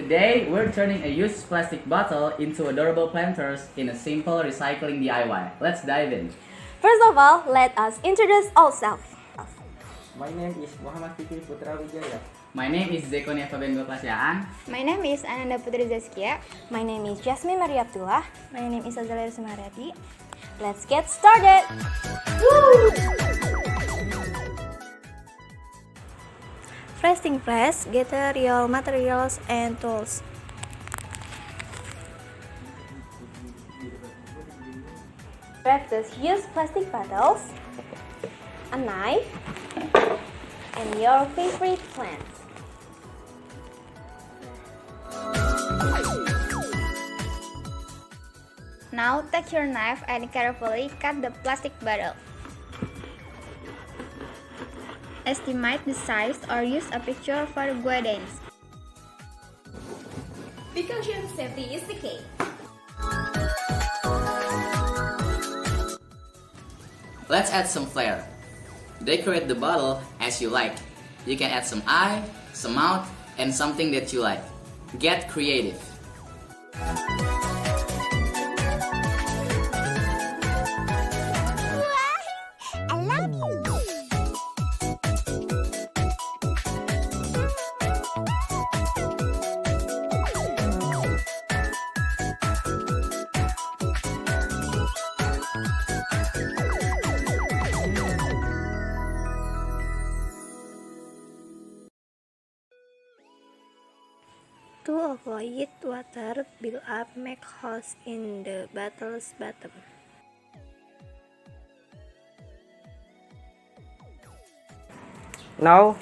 Today, we're turning a used plastic bottle into adorable planters in a simple recycling DIY. Let's dive in. First of all, let us introduce ourselves. My name is Vikri Putra Wijaya. My name is Zeconia Fabisn Goklas Siahaan. My name is Ananda Puteri Zaskia. My name is Jasmine Merdy Abdullah. My name is Azalea Haryadi. Let's get started! Woo! First thing first, gather your materials and tools. Grab the used plastic bottles, a knife, and your favorite plants. Now take your knife and carefully cut the plastic bottle. Estimate the size or use a picture for guidance. Because your safety is the key. Let's add some flair. Decorate the bottle as you like. You can add some eye, some mouth, and something that you like. Get creative. To avoid water build-up, make holes in the bottle's bottom. Now,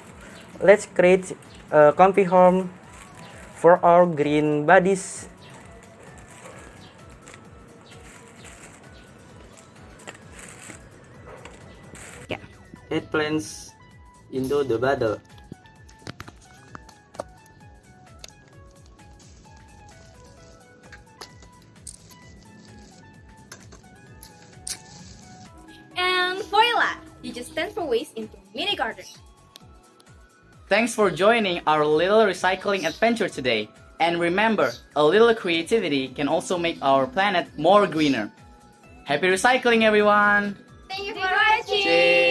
let's create a comfy home for our green buddies. Add plants into the bottle. And voila! You just transfer waste into mini garden. Thanks for joining our little recycling adventure today. And remember, a little creativity can also make our planet more greener. Happy recycling, everyone! Thank you for watching! Cheers!